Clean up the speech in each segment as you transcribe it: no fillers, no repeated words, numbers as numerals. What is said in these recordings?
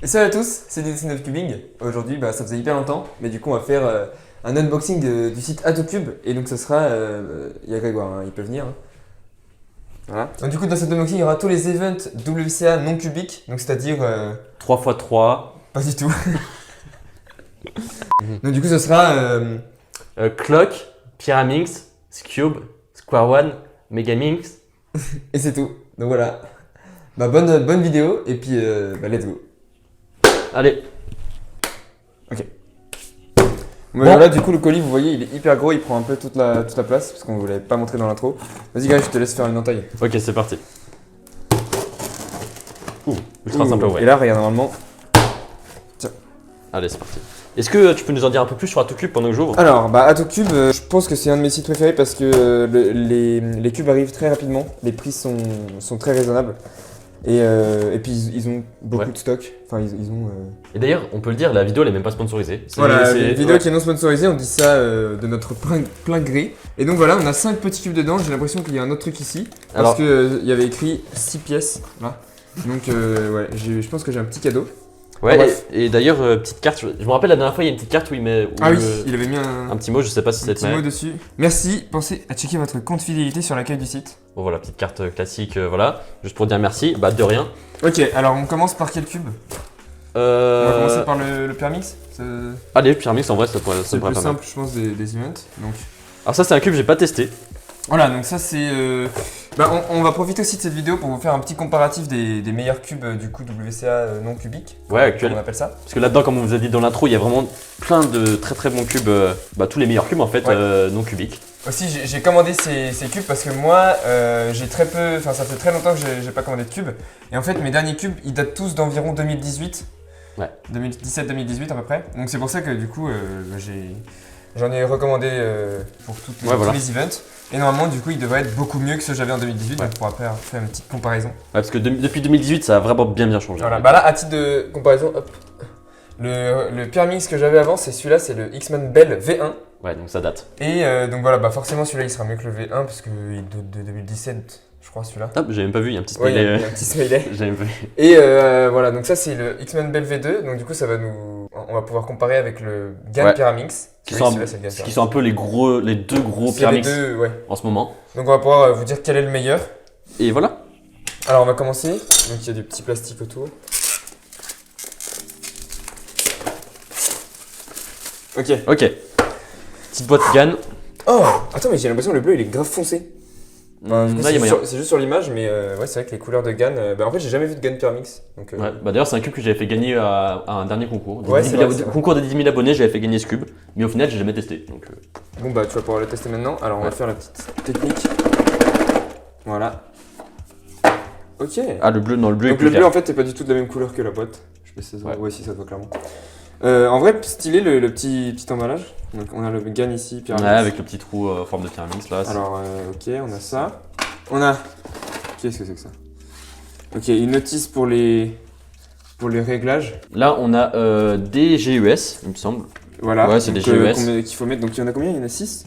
Et salut à tous, c'est DC9 Cubing. Aujourd'hui, ça faisait hyper longtemps, mais du coup, on va faire un unboxing du site Atocube. Et donc, ce sera. Il y a Grégoire, hein, il peut venir. Hein. Voilà. Donc, du coup, dans cet unboxing, il y aura tous les events WCA non cubiques, donc c'est-à-dire. 3x3. Pas du tout. Donc, du coup, ce sera. Clock, Pyraminx, Scube, Square One, Megaminx. Et c'est tout. Donc, voilà. Bonne vidéo, et puis, let's go. Allez. Ok. Voilà, du coup, le colis, vous voyez, il est hyper gros, il prend un peu toute la place, parce qu'on ne vous l'avait pas montré dans l'intro. Vas-y, Greg, je te laisse faire une entaille. Ok, c'est parti. Ultra simple, ouais. Et là, regarde, normalement. Allez, c'est parti. Est-ce que tu peux nous en dire un peu plus sur Atocube pendant que j'ouvre? Alors, Atocube, je pense que c'est un de mes sites préférés parce que les cubes arrivent très rapidement, les prix sont très raisonnables. Et puis ils ont beaucoup de stock. Enfin, ils ont. Et d'ailleurs, on peut le dire, la vidéo elle est même pas sponsorisée. Voilà, c'est une vidéo qui est non sponsorisée, on dit ça de notre plein gré. Et donc voilà, on a 5 petits cubes dedans. J'ai l'impression qu'il y a un autre truc ici. Parce qu'il y avait écrit 6 pièces là. Donc ouais, je pense que j'ai un petit cadeau. Ouais, et d'ailleurs, petite carte, je me rappelle la dernière fois, il y a une petite carte où il met. Il avait mis un petit mot, je sais pas si c'est un petit mot dessus. Merci, pensez à checker votre compte fidélité sur l'accueil du site. Bon, voilà, petite carte classique, voilà. Juste pour dire merci, de rien. Ok, alors on commence par quel cube? On va commencer par le Pyraminx. Allez, Pyraminx en vrai, ça pourrait c'est le plus pas simple, je pense, des events. Donc. Alors, ça, c'est un cube que j'ai pas testé. Voilà, donc ça c'est. On va profiter aussi de cette vidéo pour vous faire un petit comparatif des meilleurs cubes du coup WCA non cubiques. Ouais, actuel. On appelle ça. Parce que là-dedans, comme on vous a dit dans l'intro, il y a vraiment plein de très bons cubes, tous les meilleurs cubes en fait, non cubiques. Aussi, j'ai commandé ces cubes parce que moi, j'ai très peu. Enfin, ça fait très longtemps que j'ai pas commandé de cubes. Et en fait, mes derniers cubes, ils datent tous d'environ 2018. Ouais. 2017-2018 à peu près. Donc c'est pour ça que du coup, j'en ai recommandé pour tous les events. Et normalement, du coup, il devrait être beaucoup mieux que ce que j'avais en 2018. Donc on pourra faire une petite comparaison. Ouais, parce que depuis 2018, ça a vraiment bien changé. Voilà, là, à titre de comparaison, hop. Le Pyraminx que j'avais avant, c'est celui-là, c'est le X-Men Bell V1. Ouais, donc ça date. Et donc voilà, forcément celui-là il sera mieux que le V1 parce qu'il date de 2017, je crois celui-là. Ah, j'ai même pas vu, il y a un petit smiley. Ouais, il y a un petit smiley. J'ai même pas vu. Et voilà, donc ça c'est le X-Men Bell V2, donc du coup on va pouvoir comparer avec le GAN Pyraminx. Qui sont un peu les deux gros Pyraminx en ce moment. Donc on va pouvoir vous dire quel est le meilleur. Et voilà. Alors on va commencer, donc il y a du petit plastique autour. Ok. Petite boîte GAN. Oh, attends, mais j'ai l'impression que le bleu il est grave foncé. C'est juste sur l'image, mais c'est vrai que les couleurs de GAN. En fait, j'ai jamais vu de GAN Pyraminx. D'ailleurs, c'est un cube que j'avais fait gagner à un dernier concours. Concours des 10 000 abonnés, j'avais fait gagner ce cube. Mais au final, j'ai jamais testé. Donc, Bon, tu vas pouvoir le tester maintenant. Alors, on va faire la petite technique. Voilà. Ok. Ah, le bleu, non, le bleu donc, le bleu, en fait, c'est pas du tout de la même couleur que la boîte. Je sais pas si ça voit, si ça se voit clairement. En vrai, stylé le petit emballage. Donc on a le GAN ici, Pyraminx. Ouais, avec le petit trou en forme de Pyraminx là. Alors, ok, on a ça. On a. Qu'est-ce que c'est que ça? Ok, une notice pour les réglages. Là, on a des GUS, il me semble. Voilà. Ouais, c'est des GUS. Qu'il faut mettre. Donc il y en a combien? Il y en a 6?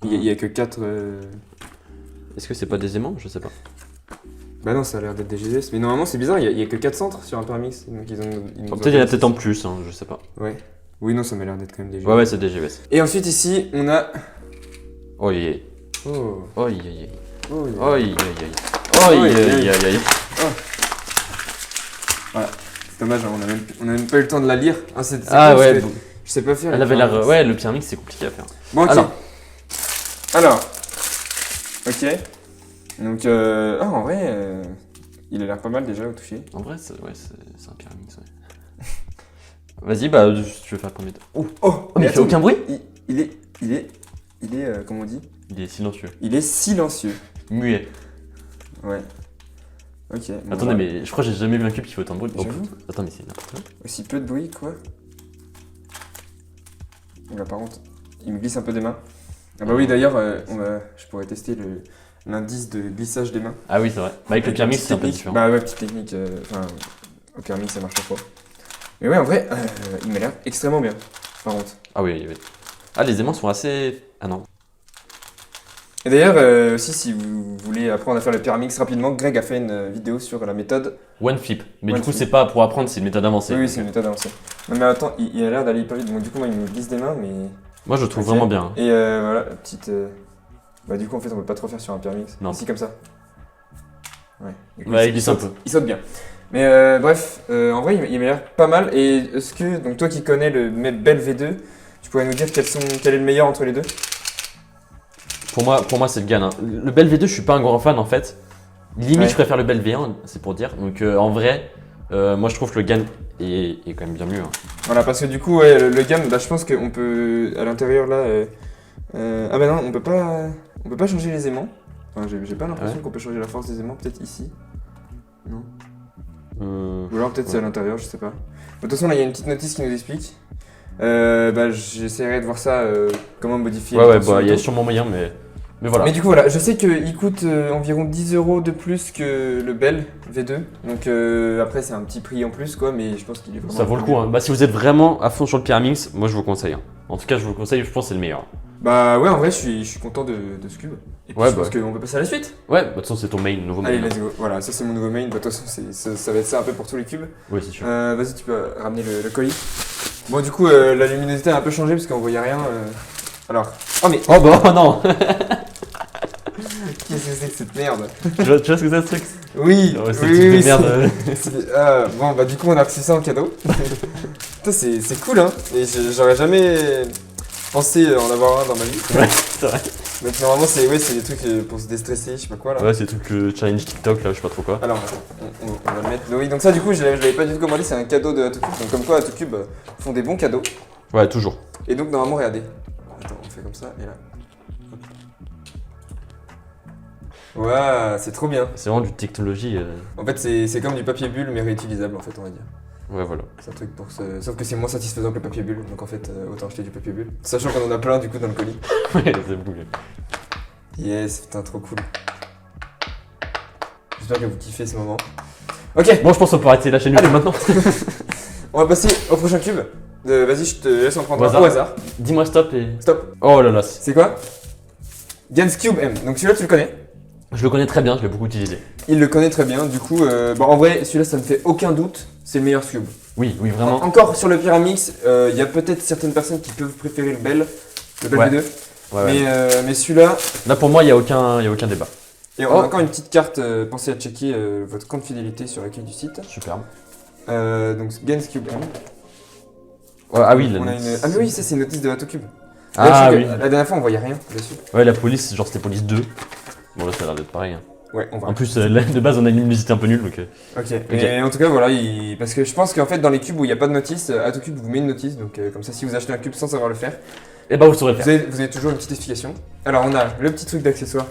Il y a que 4. Est-ce que c'est pas des aimants? Je sais pas. Bah non, ça a l'air d'être des GUS. Mais normalement, c'est bizarre, il y a que 4 centres sur un Pyraminx. Donc peut-être il y en a peut-être en plus, hein, je sais pas. Ouais. Oui, non, ça m'a l'air d'être quand même des GUS. Ouais, c'est des GUS. Et ensuite, ici, on a. Oh, yeah. Oh. Oh, yeah. Oh, yeah. Oh, yeah. Oh, yeah. Voilà. C'est dommage, on a même pas eu le temps de la lire. Ah, ouais. Je sais pas faire. Elle avait l'air. Ouais, le Pyraminx, c'est compliqué à faire. Bon, ok. Alors. Ok. Donc, en vrai, il a l'air pas mal déjà au toucher. En vrai, c'est un Pyraminx, ouais. Vas-y, si tu veux faire le premier. Mais il fait aucun bruit. Il est, comment on dit? Il est silencieux. Il est silencieux. Muet. Ouais. Ok. Bon, attendez, mais je crois que j'ai jamais vu un cube qui fait autant de bruit. Attends, mais c'est n'importe quoi. Aussi peu de bruit, quoi. Là, par contre, il me glisse un peu des mains. Ah bah oui, d'ailleurs, je pourrais tester l'indice de glissage des mains. Ah oui, c'est vrai. Avec le Pyraminx, c'est un peu différent. Bah ouais, petite technique. Au Pyraminx, ça marche pas trop. Mais ouais, en vrai, il m'a l'air extrêmement bien, par contre. Ah oui. Ah, les aimants sont assez. Ah non. Et d'ailleurs, aussi, si vous voulez apprendre à faire le Pyramix rapidement, Greg a fait une vidéo sur la méthode. One flip. Mais One du coup, flip. c'est pas pour apprendre, c'est une méthode avancée. Oui, c'est une méthode avancée. Non, mais attends, il a l'air d'aller hyper vite. Donc, du coup, moi, il me glisse des mains, mais. Moi, je le trouve Ok. vraiment bien. Et voilà, la petite. Bah, du coup, en fait, on peut pas trop faire sur un Pyramix. Non. Ici, comme ça. Ouais. Du coup, Ouais, il glisse un saute. peu. Il saute bien. Mais bref, en vrai, il m'a l'air pas mal. Et est-ce que, donc, toi qui connais le Bell V2, tu pourrais nous dire quel est le meilleur entre les deux? Pour moi c'est le GAN. Hein. Le Bell V2, je suis pas un grand fan en fait. Limite, Ouais. je préfère le Bell V1, c'est pour dire. Donc en vrai, moi je trouve que le GAN est quand même bien mieux. Hein. Voilà, parce que du coup, ouais, le GAN, bah, je pense qu'on peut, à l'intérieur là. Ah bah non, on peut pas changer les aimants. Enfin, j'ai pas l'impression Ouais. qu'on peut changer la force des aimants, peut-être ici. Non. Euh, Ou alors peut-être c'est à ouais. l'intérieur, je sais pas. De toute façon, là, il y a une petite notice qui nous explique. J'essaierai de voir ça, comment modifier. Ouais, les ouais, tensions bah et il y a tout. sûrement moyen, mais voilà. Mais du coup, voilà, je sais qu'il coûte environ 10 € de plus que le Bell V2. Donc après, c'est un petit prix en plus, quoi, mais je pense qu'il est vraiment. Ça vaut le coup. Hein. Bah si vous êtes vraiment à fond sur le Pyramix, moi je vous conseille. Hein. En tout cas, je vous le conseille, je pense que c'est le meilleur. Bah ouais, en vrai, je suis content de ce cube. Et puis Ouais, je pense bah. qu'on peut passer à la suite. Ouais, bah de toute façon c'est ton main, nouveau Allez, main. let's go. Voilà, ça c'est mon nouveau main. Bah, de toute façon, ça va être ça un peu pour tous les cubes. Oui, c'est sûr. Vas-y, tu peux ramener le colis. Bon, du coup, la luminosité a un peu changé parce qu'on voyait rien. Alors. Oh, mais Oh bah non. qu'est-ce que c'est que cette merde? tu vois ce que c'est ce truc? Oui, Ouais, c'est oui, le type oui, de merde. bon, bah, du coup, on a reçu ça en cadeau. Putain, c'est cool, hein. Et j'aurais jamais pensé en avoir un dans ma vie. Ouais, c'est vrai. Donc, normalement, c'est des trucs pour se déstresser, je sais pas quoi là. Ouais, c'est tout que challenge TikTok là, je sais pas trop quoi. Alors, on va le mettre. Oui, donc ça, du coup, je l'avais pas du tout commandé, c'est un cadeau de Atocube. Donc, comme quoi, Atocube font des bons cadeaux. Ouais, toujours. Et donc, normalement, regardez. Attends, on fait comme ça, et là. Ouah, c'est trop bien. C'est vraiment du technologie. En fait, c'est comme du papier bulle, mais réutilisable, en fait, on va dire. Ouais, voilà. C'est un truc pour se. Sauf que c'est moins satisfaisant que le papier bulle, donc en fait, autant acheter du papier bulle. Sachant qu'on en a plein, du coup, dans le colis. Ouais, c'est beaucoup mieux. Yes, putain, trop cool. J'espère que vous kiffez ce moment. Ok, Bon, je pense qu'on peut arrêter la chaîne YouTube maintenant. on va passer au prochain cube. Vas-y, je te laisse en prendre Au un hasard. au hasard. Dis-moi stop et. Stop. Oh là là, C'est quoi? Gans Cube M. Donc celui-là, tu le connais? je le connais très bien, je l'ai beaucoup utilisé. Il le connaît très bien, du coup, bon, en vrai, celui-là, ça ne fait aucun doute, c'est le meilleur cube. Oui, oui, vraiment. Encore sur le Pyramix, il y a peut-être certaines personnes qui peuvent préférer le Bell Ouais. V2, Ouais, ouais. mais celui-là, Là pour moi, il n'y a aucun débat. et on a encore une petite carte, pensez à checker votre compte fidélité sur l'accueil du site. Superbe. Donc Gans Cube M. Ouais, ah oui, On a une... Ah mais oui, ça c'est une notice de Atocube. Ah oui. La dernière fois, on voyait rien dessus. Ouais, la police, genre c'était police 2. Bon, là ça a l'air d'être pareil. Hein. Ouais, on va. En plus, là, de base, on a une luminosité un peu nulle donc. Ok, mais en tout cas, voilà, parce que je pense qu'en fait, dans les cubes où il n'y a pas de notice, Atocube vous met une notice, donc comme ça, si vous achetez un cube sans savoir le faire, Eh bah, vous saurez le faire. vous avez toujours une petite explication. Alors, on a le petit truc d'accessoire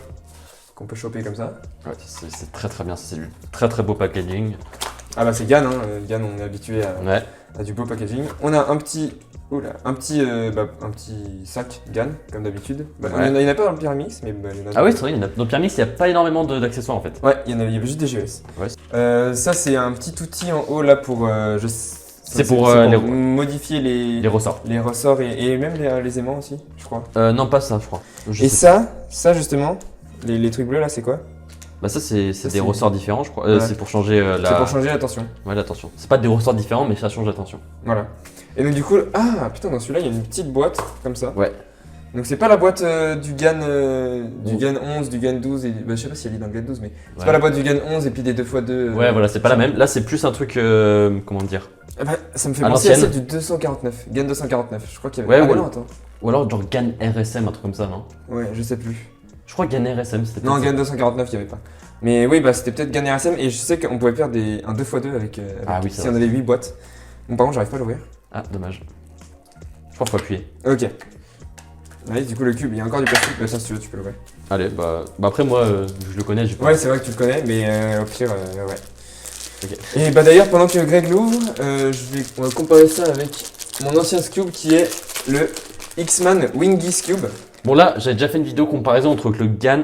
qu'on peut choper comme ça. Ouais, c'est très très bien, c'est du très très beau packaging. Ah bah, c'est Gann, hein. Gann, on est habitué Ouais. à du beau packaging. On a un petit sac Gann, comme d'habitude. Bah, Ouais. il n'y en a pas dans le Pyramix, mais bah, il y en a. Ah oui, c'est vrai, dans le Pyramix, il n'y a pas énormément d'accessoires en fait. Ouais, il y avait juste des GS. Ouais. Ça, c'est un petit outil en haut là pour. C'est pour, les- modifier Les ressorts. les ressorts et même les aimants aussi, je crois. Non, pas ça, je crois. Je Et sais ça justement, les trucs bleus là, c'est quoi? pas. Bah, ça, c'est Ça, des c'est- ressorts différents, je crois. Ouais. C'est pour changer la. C'est pour changer la tension. Ouais, l'attention. C'est pas des ressorts différents, mais ça change l'attention. Voilà. Et donc du coup, ah putain, dans celui-là, il y a une petite boîte comme ça. Ouais. Donc c'est pas la boîte du GAN, du Oh. GAN 11, du GAN 12, et, bah, je sais pas si elle est dans le GAN 12, mais c'est Ouais. pas la boîte du GAN 11 et puis des 2x2. Ouais, voilà, c'est pas la même. Là, c'est plus un truc. Comment dire? Ah bah, ça me fait À penser à l'ancienne. celle du 249, GAN 249. Je crois qu'il y avait. Ouais, ah, ouais. non, attends. Ou alors, genre GAN RSM, un truc comme ça, non? Ouais, je sais plus. Je crois que GAN RSM, c'était Non, peut-être GAN 249, il y avait pas. Mais oui, bah c'était peut-être GAN RSM et je sais qu'on pouvait faire un 2x2 avec, Ah oui, c'est si vrai. on avait 8 boîtes. Bon, par contre, j'arrive pas à l'ouvrir. Ah, dommage. Je crois qu'il faut appuyer. Ok. Ouais, du coup, le cube, il y a encore du plastique. Bah, ça, si tu veux, tu peux l'ouvrir. Allez, bah après, moi, je le connais, j'ai pas. Ouais, c'est vrai que tu le connais, mais au pire, ouais. Ok. Et bah d'ailleurs, pendant que Greg l'ouvre, on va comparer ça avec mon ancien Cube qui est le X-Man Wingy's Cube. Bon là, j'avais déjà fait une vidéo comparaison entre le GAN,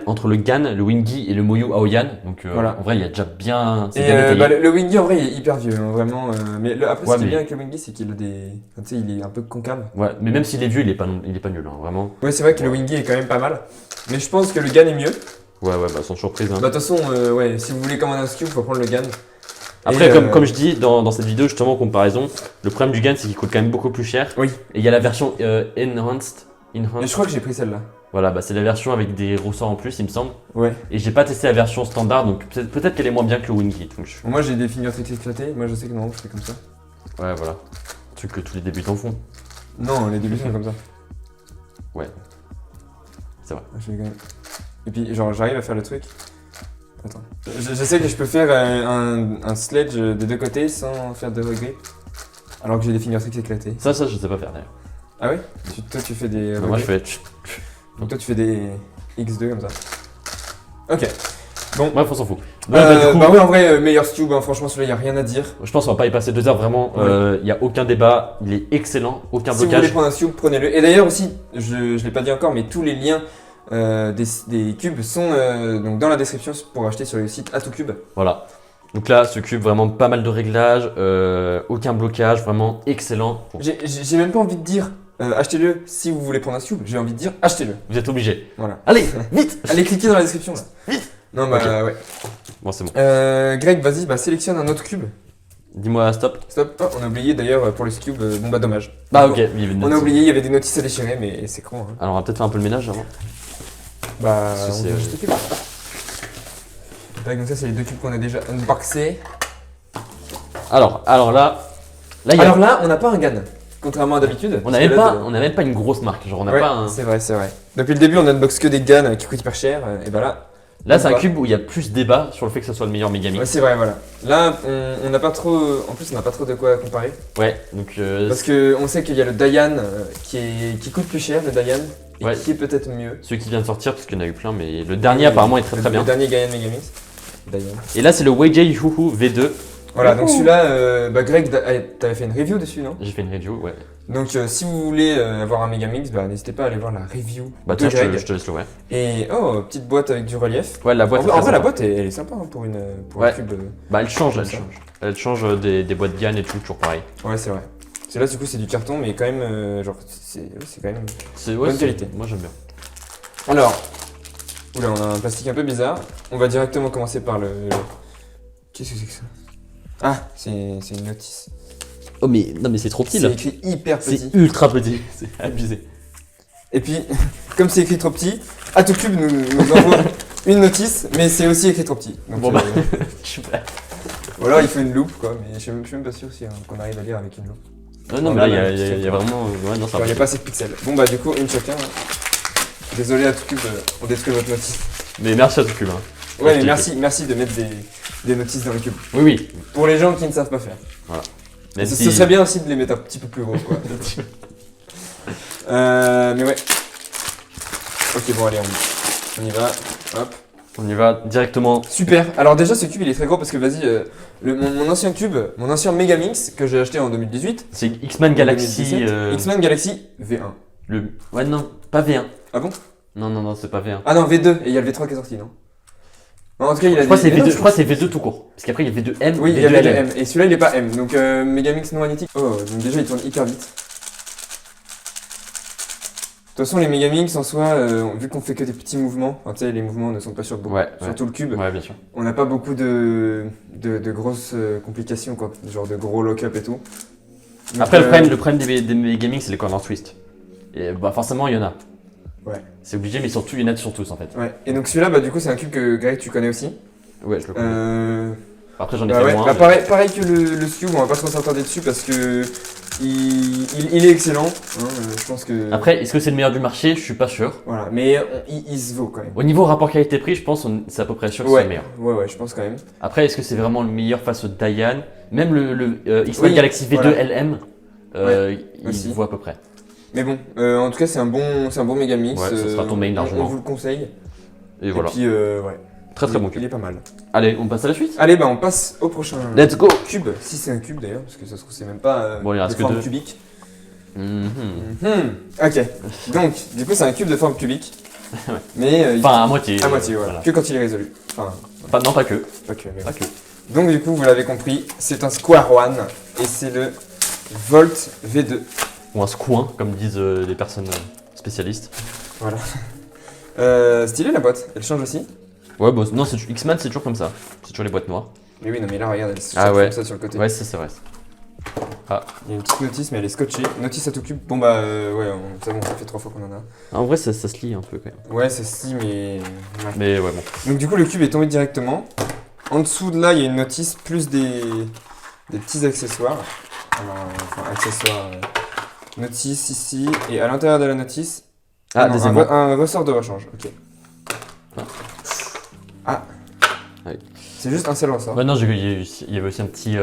le Wingy et le Moyu Aoyan. Donc Voilà. en vrai, il y a déjà bien. C'est Et bien détaillé. bah, le Wingy en vrai il est hyper vieux, hein, vraiment. Mais après, Ouais, ce qui est mais- bien avec le Wingy, c'est qu'il a des. Tu sais, il est un peu concave. Ouais, mais même s'il est vieux, il est pas nul, hein, vraiment. Ouais, c'est vrai que le Wingy est quand même pas mal. Mais je pense que le GAN est mieux. Ouais, bah sans surprise. Hein. Bah, de toute façon, ouais, si vous voulez commander un SKU, faut prendre le GAN. Après, Et, comme je dis dans cette vidéo, justement, en comparaison, le problème du GAN, c'est qu'il coûte quand même beaucoup plus cher. Oui. Et il y a la version Enhanced. Mais je crois que j'ai pris celle-là. Voilà, bah c'est la version avec des ressorts en plus, il me semble. Ouais. Et j'ai pas testé la version standard, donc peut-être qu'elle est moins bien que le Wingy. Donc Moi, j'ai des fingertips éclatés. Moi, je sais que non, je fais comme ça. ouais, voilà. Un truc que tous les débutants font. Non, les débuts sont comme ça. Ouais. C'est vrai. Je fais quand même. Et puis, genre, j'arrive à faire le truc. Attends. Je sais que je peux faire un sledge des deux côtés sans faire de regret. Alors que j'ai des fingertips éclatés. Ça, je sais pas faire d'ailleurs. Ah ouais Toi, tu fais des. Moi, je regrets. fais. Donc, toi, tu fais des X2 comme ça. Ok. Bref, on s'en fout. Ouais, du coup, Bah, ouais, en vrai, meilleur Cube, hein, franchement, celui-là, y a rien à dire. je pense qu'on va pas y passer 2 heures, vraiment. Il y a aucun débat, il est excellent, aucun Si vous blocage. voulez prendre un Cube, prenez-le. Et d'ailleurs, aussi, je l'ai pas dit encore, mais tous les liens des cubes sont donc dans la description pour acheter sur le site Atocube. Voilà. Donc là, ce cube, vraiment pas mal de réglages, aucun blocage, vraiment excellent. Bon, J'ai même pas envie de dire achetez-le si vous voulez prendre un Cube, j'ai envie de dire achetez-le. vous êtes obligés. Voilà. Allez, vite. Allez cliquer dans la description là. Vite. Non bah Ok. ouais. Bon, c'est bon. Greg, vas-y, bah sélectionne un autre cube. Dis-moi stop. Stop. Oh, on a oublié d'ailleurs pour le cube, bon bah dommage. Bah Bon, ok, il y avait une On a notice. oublié, il y avait des notices à déchirer, mais c'est con. Hein. Alors on va peut-être faire un peu le ménage avant. Bah Parce que on c'est, vient juste le cube. Tac, donc ça c'est les deux cubes qu'on a déjà unboxés. Alors là, il y a- Alors là, on n'a pas un GAN, contrairement à d'habitude. on parce n'a que même, là, pas- on a même pas une grosse marque, genre on n'a Ouais, pas un... c'est vrai, c'est vrai. Depuis le début, on unbox que des GAN qui coûtent hyper cher, et bah là. Là c'est un pas. cube où il y a plus débat sur le fait que ça soit le meilleur Megamix. Ouais, c'est vrai, voilà. Là, on n'a pas trop. En plus, on n'a pas trop de quoi comparer. Ouais, donc Parce que on sait qu'il y a le Dayan qui coûte plus cher, le Dayan, et Ouais. qui est peut-être mieux. celui qui vient de sortir, parce qu'il y en a eu plein, mais le dernier apparemment est très très Le bien. dernier Dayan Megamix. Dayan. Et là c'est le Weijie Yuhu V2. Voilà, donc celui-là, bah Greg, t'avais fait une review dessus, non? J'ai fait une review, ouais. Donc si vous voulez avoir un Megamix, bah n'hésitez pas à aller voir la review Bah de tiens, Greg. je te laisse l'ouvrir. Et oh, petite boîte avec du relief. Ouais, la boîte En est vrai, très la sympa. boîte, elle est sympa hein, pour Ouais. un cube. Bah elle change, Comme elle ça. change. Elle change des boîtes GAN et tout, toujours pareil. Ouais, c'est vrai. C'est là, du coup, c'est du carton, mais quand même, genre, c'est quand même. C'est Bonne qualité. Moi j'aime bien. Alors, oula, on a un plastique un peu bizarre. On va directement commencer par le. Qu'est-ce que c'est que ça? Ah, c'est une notice. Oh mais non mais c'est trop petit C'est là. écrit hyper C'est petit. ultra petit, c'est abusé. Et puis, comme c'est écrit trop petit, Atocube nous envoie une notice, mais c'est aussi écrit trop petit. Donc, Bon bah, super. ou alors il faut une loupe, quoi, mais je suis même pas sûr si, qu'on arrive à lire avec une loupe. Non mais Voilà, là la il y a vraiment... Ouais non ça Genre, il n'y a va. pas assez de pixels. Bon, bah, du coup, une chacun. Hein. Désolé Atocube, on détruit votre notice. Mais merci à tout cube. Hein. Ouais, Je mais t'ai merci de mettre des notices dans le cube. Oui oui. Pour les gens qui ne savent pas faire. Même Ce si- serait bien aussi de les mettre un petit peu plus gros, quoi. Mais ouais. Ok, bon, allez, on y va. Hop. On y va directement. Super. Alors, déjà, ce cube, il est très gros parce que, vas-y, mon ancien cube, mon ancien Megamix que j'ai acheté en 2018. C'est X-Men Galaxy... 2017, X-Men Galaxy V1. Ouais non, pas V1. Ah bon? Non, c'est pas V1. Ah non, V2. Et il y a le V3 qui est sorti, non? En tout cas, il a Je crois des- que c'est mais non, V2, je crois que c'est V2 tout court. Parce qu'après il y a V2M, Oui, il y a V2 le LM. M. Et celui-là, il est pas M. Donc, Megamix non magnétique. Oh, donc déjà, il tourne hyper vite. De toute façon, les Megamix en soi, vu qu'on fait que des petits mouvements, enfin, tu sais, les mouvements ne sont pas sur, Ouais, sur ouais. tout le cube, Ouais, bien sûr. on n'a pas beaucoup de grosses complications, quoi. Genre de gros lock-up et tout. Donc, Après, le problème des Megamix, c'est les corner twist. Et bah, forcément, il y en a. Ouais. C'est obligé, mais surtout, il y en a sur tous en fait. Ouais. Et donc celui-là, bah, du coup, c'est un cube que Greg, tu connais aussi. Ouais, je le connais. Après, j'en ai Bah fait ouais, moins. bah mais- pareil que le Cube, on va pas trop s'attarder dessus parce que il est excellent. Hein, je pense que. Après, est-ce que c'est le meilleur du marché? Je suis pas sûr. Voilà, mais il se vaut quand même. Au niveau rapport qualité-prix, je pense c'est à peu près sûr que c'est le meilleur. Ouais, je pense quand même. Après, est-ce que c'est vraiment le meilleur face au Dayan? Même le X-Men Oui, Galaxy V2 voilà. LM, il aussi. vaut à peu près. Mais bon, en tout cas, c'est un bon Megamix. Ouais, ça sera ton main largement. On vous le conseille. Et voilà. puis, ouais. Très très bon Il cube. est pas mal. Allez, on passe à la suite. Allez, bah, on passe au prochain Let's go! cube. Si c'est un cube d'ailleurs, parce que ça se trouve, c'est même pas Bon, il de reste que forme deux. cubique. Ok, donc du coup c'est un cube de forme cubique. Ouais. Mais Enfin, à moitié. à moitié, voilà. Que quand il est résolu. Enfin, Non, pas que. pas que, mais Pas que. donc du coup, vous l'avez compris, c'est un Square One et c'est le Volt V2. Ou un squin, comme disent les personnes spécialistes. Voilà. Stylé la boîte, elle change aussi. Ouais, bon, non, X-Man, c'est toujours comme ça. C'est toujours les boîtes noires. Mais oui, non mais là regarde, elle se Ah change ouais. comme ça sur le côté. Ouais, c'est vrai. Il y a une petite notice mais elle est scotchée. Notice à tout cube. Bon bah ouais, c'est bon, ça fait 3 fois qu'on en a. En vrai, ça se lit un peu quand même. Ouais, c'est si mais... Ouais. Mais ouais, bon. Donc du coup, le cube est tombé directement. En dessous de là, il y a une notice plus des petits accessoires. Alors, enfin, accessoires... notice ici, et à l'intérieur de la notice, Des aimants. un ressort de rechange. Ok. Ah. Oui. C'est juste un seul ressort. Ouais, non, il y avait aussi un petit.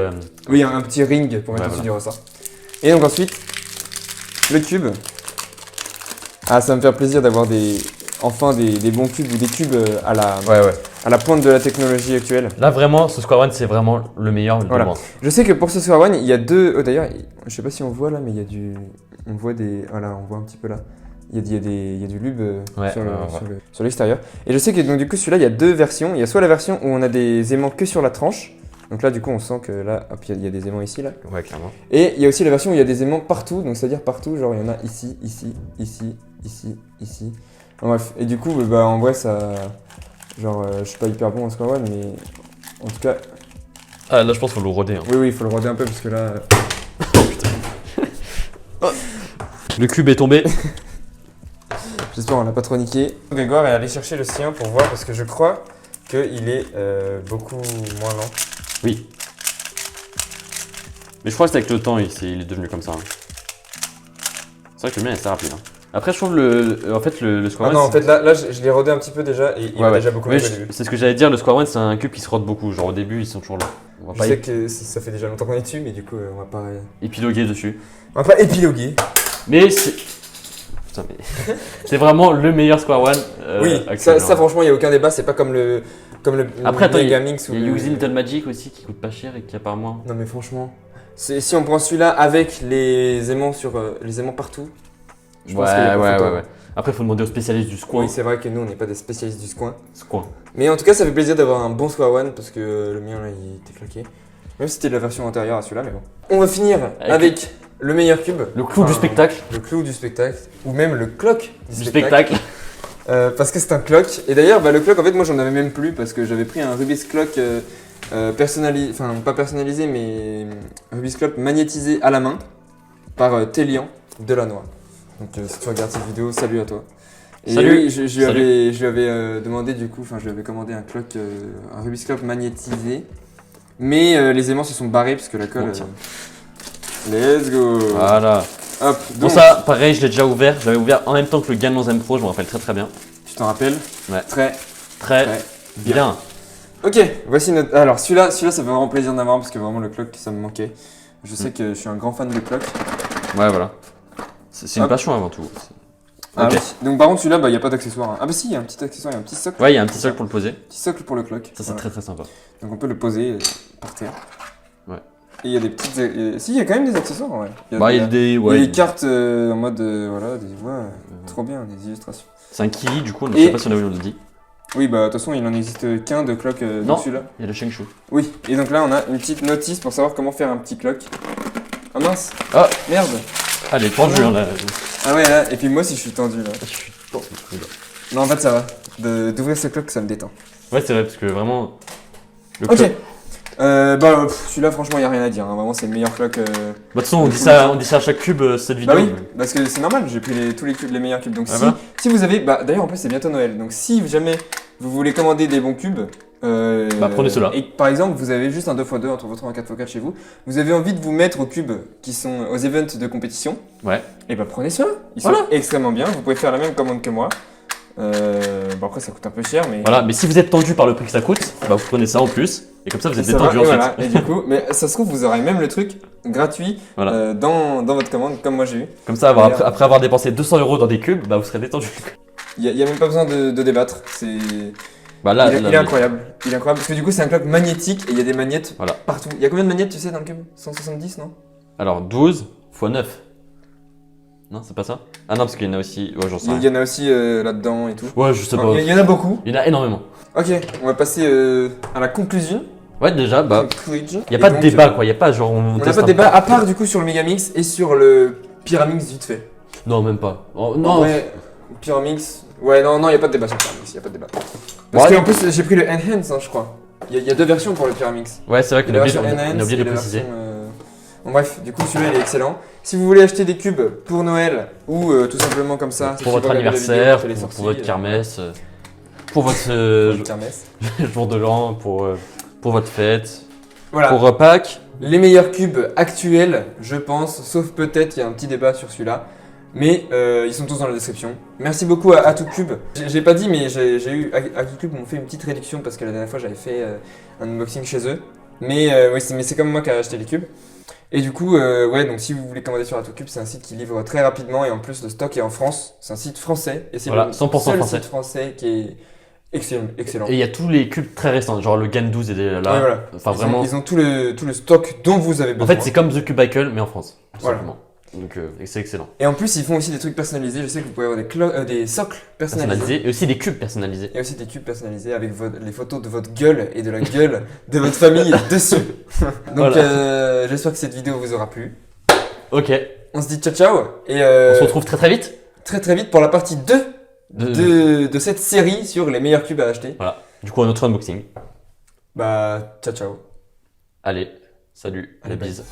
Oui, un petit ring pour mettre Ouais, dessus du ressort. Et donc ensuite, le cube. Ah, ça va me faire plaisir d'avoir enfin des bons cubes ou des cubes à la pointe de la technologie actuelle. Là, vraiment, ce Square One, c'est vraiment le meilleur de Voilà. loin. Je sais que pour ce Square One, il y a deux. Oh, d'ailleurs, je sais pas si on voit là, mais il y a du. On voit des. Voilà, on voit un petit peu là. Il y a du lube sur l'extérieur. Et je sais que donc du coup celui-là, il y a deux versions. Il y a soit la version où on a des aimants que sur la tranche. Donc là, du coup, on sent que là, hop, il y a des aimants ici, là. Ouais, clairement. Et il y a aussi la version où il y a des aimants partout. Donc c'est-à-dire partout, genre il y en a ici, ici, ici, ici, ici. En bref. Et du coup, bah en vrai, ça. Genre, je suis pas hyper bon en Square One, mais en tout cas. Ah, là, je pense qu'il faut le roder. Hein. Oui, il faut le roder un peu parce que là. Le cube est tombé. J'espère qu'on l'a pas trop niqué. Grégoire est allé chercher le sien pour voir parce que je crois qu'il est beaucoup moins lent. Oui. Mais je crois que c'est avec le temps, il est devenu comme ça. Hein. C'est vrai que le mien est assez rapide. Hein. Après, je trouve le Square One. Non, en fait, là je l'ai rodé un petit peu déjà et il a déjà beaucoup mieux au début. C'est ce que j'allais dire, le Square One, c'est un cube qui se rode beaucoup. Genre au début, ils sont toujours là. Je sais que ça fait déjà longtemps qu'on est dessus, mais du coup, on va pas. Épiloguer dessus. On va pas épiloguer. Mais c'est. Putain, mais. C'est vraiment le meilleur Square One. Oui, ça franchement, il n'y a aucun débat. C'est pas comme le. Après, attends, il y a le Using Little Magic aussi qui coûte pas cher et qui apparemment. Non, mais franchement. Si on prend celui-là avec les aimants partout. Je pense qu'il y a pas photo. Ouais. Après, il faut demander aux spécialistes du Square. Oui, c'est vrai que nous, on n'est pas des spécialistes du Square. Square. Mais en tout cas, ça fait plaisir d'avoir un bon Square One parce que le mien, là, il était claqué. Même si c'était la version antérieure à celui-là, mais bon. On va finir avec le meilleur cube. Le clou du spectacle. Le clou du spectacle. Ou même le clock du spectacle. Parce que c'est un clock. Et d'ailleurs, le clock, en fait, moi, j'en avais même plus parce que j'avais pris un Rubik's Clock personnalisé. Enfin, pas personnalisé, mais Rubik's Clock magnétisé à la main par Télian Delannoy. Donc, si tu regardes cette vidéo, salut à toi. Et salut. Oui, je lui avais demandé du coup, enfin, je lui avais commandé un clock, un Rubik's Clock magnétisé. Mais les aimants se sont barrés parce que la colle. Let's go! Voilà. Hop, donc. Bon, ça, pareil, je l'ai déjà ouvert. Je l'avais ouvert en même temps que le Ganon Zen Pro, je me rappelle très bien. Tu t'en rappelles? Ouais. Très bien. Ok, voici notre. Alors, celui-là, ça fait vraiment plaisir d'avoir parce que vraiment le clock, ça me manquait. Je sais que je suis un grand fan de clock. Ouais, voilà. C'est une passion avant tout. Ah okay. Oui. Donc, par contre, celui-là, il n'y a pas d'accessoire. Hein. Ah, bah si, il y a un petit accessoire, il y a un petit socle. Ouais, il y a un petit socle pour le poser. Petit socle pour le clock. Ça, c'est très sympa. Donc, on peut le poser par terre. Ouais. Et il y a des petites. Si, il y a quand même des accessoires, ouais. Il y a des cartes en mode. Voilà, trop bien, des illustrations. C'est un Kili, du coup, je sais pas si on a dit. Oui, bah, de toute façon, il n'en existe qu'un de clock celui-là. Il y a le Shengshu. Oui, et donc là, on a une petite notice pour savoir comment faire un petit clock. Ah mince! Ah! Merde! Allez, tendu, hein, là. Ah ouais, là, et puis moi aussi, je suis tendu, là. Je suis tendu. Non, en fait, ça va. D'ouvrir ce clock, ça me détend. Ouais, c'est vrai, parce que vraiment. Ok. Celui-là, franchement, il n'y a rien à dire. Hein. Vraiment, c'est le meilleur clock. Bah, de toute façon, on dit ça à chaque cube cette vidéo. Bah oui, parce que c'est normal, j'ai pris tous les cubes, les meilleurs cubes. Donc, si vous avez. Bah, d'ailleurs, en plus, c'est bientôt Noël. Donc, si jamais vous voulez commander des bons cubes. Prenez cela. Et par exemple, vous avez juste un 2x2 entre votre 1 4x4 chez vous. Vous avez envie de vous mettre aux cubes qui sont aux events de compétition. Ouais. Et bah, prenez cela. Ils sont extrêmement bien. Vous pouvez faire la même commande que moi. Bon après ça coûte un peu cher mais... Voilà, mais si vous êtes tendu par le prix que ça coûte, bah vous prenez ça en plus et comme ça vous êtes détendu ensuite. Voilà. Et du coup, mais ça se trouve vous aurez même le truc gratuit dans votre commande comme moi j'ai eu. Comme ça après avoir dépensé 200 € dans des cubes, bah vous serez détendu. Il y a même pas besoin de débattre, c'est... Bah là, il est incroyable, il est incroyable parce que du coup c'est un clock magnétique et il y a des magnettes partout. Il y a combien de magnettes tu sais dans le cube? 170 non? Alors 12 x 9. Non, c'est pas ça? Ah non, parce qu'il y en a aussi. Ouais, j'en sais Il rien. y en a aussi là-dedans et tout. Ouais, je sais pas. Il y en a beaucoup. Il y en a énormément. Ok, on va passer à la conclusion. Ouais, déjà, bah. Conclusion. Il n'y a pas de débat, quoi. Il n'y a pas genre. On n'a pas de débat, à part du coup sur le Megamix et sur le Pyramix vite fait. Non, même pas. Oh, non. Ouais, Pyramix. Ouais, non, il n'y a pas de débat sur le Pyramix, il n'y a pas de débat. Parce Ouais, qu'en plus, j'ai pris le Enhance, hein, je crois. Il y a deux versions pour le Pyramix. Ouais, c'est vrai qu'on La a oublié, version on a Enhance oublié de et le la préciser. version, Bon, bref, du coup, celui-là il est excellent. Si vous voulez acheter des cubes pour Noël ou tout simplement comme ça, Pour votre regarder la vidéo, anniversaire, faites les pour sorties, votre kermesse, pour votre pour votre kermesse. jour de l'an, pour votre fête, Voilà. pour Pâques. Les meilleurs cubes actuels, je pense, sauf peut-être, il y a un petit débat sur celui-là. Mais ils sont tous dans la description. Merci beaucoup à AtoCube. J'ai pas dit, mais j'ai eu. AtoCube m'ont fait une petite réduction parce que la dernière fois j'avais fait un unboxing chez eux. Mais oui, c'est comme moi qui ai acheté les cubes. Et du coup, ouais, donc si vous voulez commander sur AtoCube, c'est un site qui livre très rapidement et en plus le stock est en France. C'est un site français et c'est Voilà, le 100% seul français. site français qui est excellent. Et il y a tous les cubes très récents, genre le GAN 12 est là. Ouais, voilà. Enfin, vraiment. Ils ont tout le stock dont vous avez En besoin. fait, c'est comme The Cubicle, mais en France. Tout Voilà. simplement. Donc, c'est excellent. Et en plus, ils font aussi des trucs personnalisés. Je sais que vous pouvez avoir des socles personnalisés. Personnalisé. Et aussi des cubes personnalisés. Et aussi des cubes personnalisés avec les photos de votre gueule et de la gueule de votre famille dessus. Donc j'espère que cette vidéo vous aura plu. Ok. On se dit ciao ciao et On se retrouve très très vite. très vite pour la partie 2 de cette série sur les meilleurs cubes à acheter. Voilà. Du coup, un autre unboxing. Bah ciao ciao. Allez, salut, Allez, la bye. bise.